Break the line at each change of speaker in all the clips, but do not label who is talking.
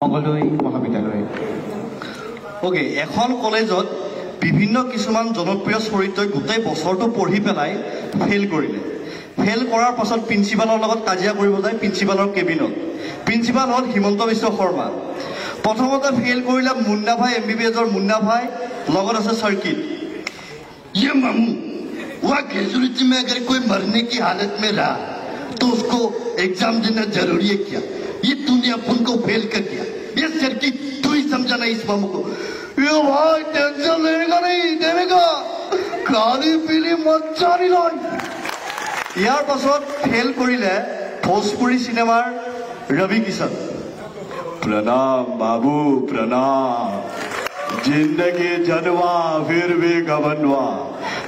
মঙ্গলদৈ মহাবিদ্যালয়। ওকে, এখন কলেজত বিভিন্ন কিছুমান জনপ্ৰিয় চৰিত্ৰই গোটেই বছৰটো পঢ়ি পেলাই ফেইল কৰিলে। ফেইল কৰাৰ পাছত প্ৰিন্সিপালৰ লগত কাজিয়া কৰিব যায় প্ৰিন্সিপালৰ কেবিনত। প্ৰিন্সিপাল হ'ল হিমন্ত বিশ্ব শৰ্মা। প্ৰথমতে ফেইল কৰিলে মুন্না ভাই, MBBSৰ মুন্না ভাই, লগত আছে চাৰ্কিট।
ये मामू वहाँ ग्रेजुएटी में अगर कोई मरने की हालत में रहा तो उसको एग्जाम देना जरूरी है क्या? ये तूने अपन को फेल कर दिया। ये सर्किट तू ही समझाना इस मामू को। ये भाई टेंशन लेगा नहीं, देगा काली पीली मच्छा नहीं लाई।
ইয়াৰ পাছত ফেইল কৰিলে ভোজপুৰী চিনেমাৰ ৰবি কিষণ। প্ৰণাম বাবু প্ৰণাম, जिंदगी जनवा फिर भी गवनवा,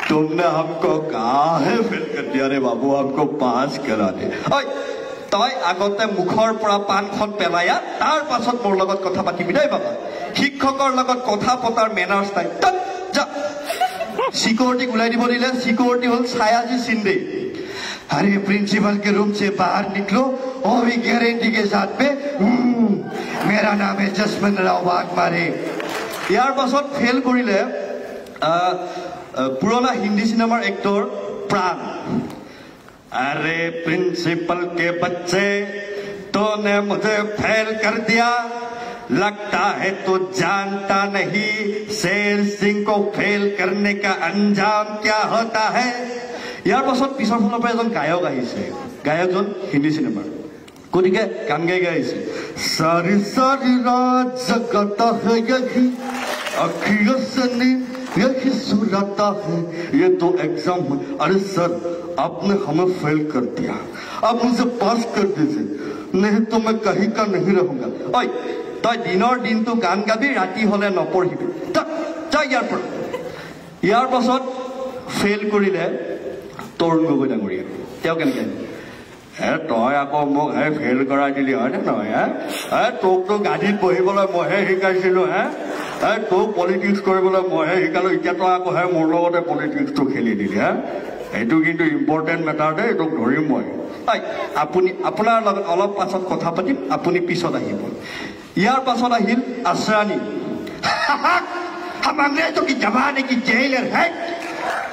तुमने हमको काहे फेल कर दिया रे बाबू, हमको पास करा दे। তই আগতে মুখৰ পৰা পাণখন পেলায়া, তাৰ পাছত মোৰ লগত কথা পাতিবি দেই বাবা। শিক্ষকৰ লগত কথা পতাৰ মেনাৰ্ছ নাই। যা সিকিউৰিটিক ওলাই দিব দিলে। সিকিউৰিটি হ'ল ছায়াজী সিন্ধে।
अरे प्रिंसिपल के रूम से बाहर निकलो और भी गारंटी के साथ में मेरा नाम है जसवंत राव वाघमारे।
ইয়াৰ পাছত ফেইল কৰিলে পুৰণা হিন্দী চিনেমাৰ এক্টৰ প্ৰাণ। अरे प्रिंसिपल के बच्चे तूने मुझे फेल कर दिया, लगता है तो जानता नहीं शेर सिंह को फेल करने का अंजाम क्या होता है। ইয়াৰ পাছত পিছৰ ফালৰ পৰা এজন গায়ক আহিছে, গায়কজন হিন্দী চিনেমাৰ। গতিকে গান গাই গাই আহিছে।
सारी सारी रात जगाता है यही अखियों से नींद यही सुलाता है, ये तो एग्जाम है। अरे सर आपने हमें फेल कर दिया, आप मुझे पास कर दीजिए, नहीं तो मैं कहीं का नहीं रहूंगा।
ঐ তই দিনৰ দিনটো গান গাবি, ৰাতি হলে নপঢ়িবি, যা ইয়াৰ পৰা। ইয়াৰ পাছত ফেইল কৰিলে তৰুণ গগৈ ডাঙৰীয়া। তেওঁ কেনেকৈ তই আকৌ মোক ফেইল কৰাই দিলি হয়নে নহয়? তোকতো গাড়ীত বহিবলৈ মইহে শিকাইছিলো, তোক পলিটিক্স কৰিবলৈ মইহে শিকালো, এতিয়া তই আকৌ মোৰ লগতে পলিটিক্সটো খেলি দিলি। এইটো কিন্তু ইম্পৰ্টেণ্ট মেটাৰ দেই, তোক ধৰিম মই। আপুনি আপোনাৰ লগত অলপ পাছত কথা পাতিম, আপুনি পিছত আহিব। ইয়াৰ পাছত আহিল আশ্ৰানী।
हम अंग्रेजों की जमाने की जेलर है,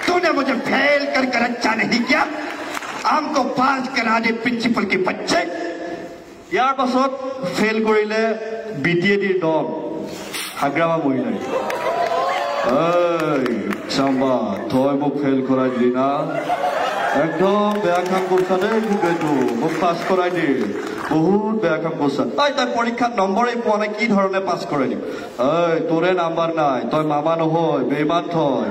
तूने मुझे फेल कर कर अच्छा नहीं किया, हमको पास करा दे प्रिंसिपल के बच्चे।
ইয়াৰ পাছত ফেইল কৰিলে BTADৰ দল হাগ্ৰামা মহিলাই। চাম্বা তই মোক ফেইল কৰাই দিলি না, একদম বেয়া কাম কৰিছা দেই, এইটো মোক পাছ কৰাই দি, বহুত বেয়া কাম কৰিছা। তই পৰীক্ষাত নম্বৰেই পোৱা নাই, কি ধৰণে পাছ কৰাই দিম? তোৰে নাম্বাৰ নাই, তই মামা নহয়, বেইমান থয়।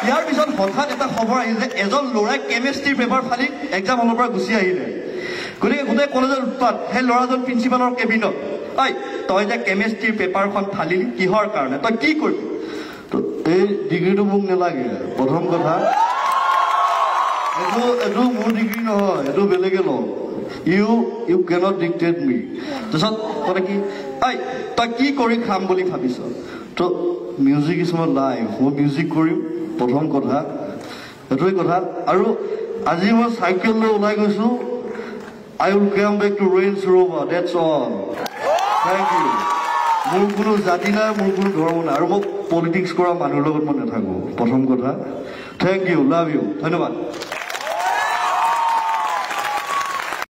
ইয়াৰ পিছত হঠাৎ এটা খবৰ আহিল যে এজন ল'ৰাই কেমেষ্ট্ৰিৰ পেপাৰ ফালি এক্সাম হলৰ পৰা গুচি আহিলে। গতিকে গোটেই কলেজৰ উৎপাত। সেই ল'ৰাজন প্ৰিন্সিপালৰ কেবিনত। তই যে কেমেষ্ট্ৰিৰ পেপাৰখন ফালিলি কিহৰ কাৰণে, তই কি কৰিবি? এই ডিগ্ৰীটো মোক নালাগে। প্ৰথম কথা এইটো মোৰ ডিগ্ৰী নহয়, এইটো বেলেগে লওঁ। ইউ কেনট ডিক্টেট মি। তাৰপিছত তই কি তই কি কৰি খাম বুলি ভাবিছ? তো মিউজিক ইজ মাই লাইফ, মই মিউজিক কৰিম। প্ৰথম কথা এইটোৱে কথা। আৰু আজি মই চাইকেল লৈ ওলাই গৈছো। I will come back to Range Rover, that's all. Thank you. মোৰ কোনো জাতি নাই, মোৰ কোনো ধৰ্ম নাই, আৰু মোক পলিটিক্স কৰা মানুহৰ লগত মই নাথাকো। প্ৰথম কথা, থেংক ইউ, লাভ ইউ, ধন্যবাদ।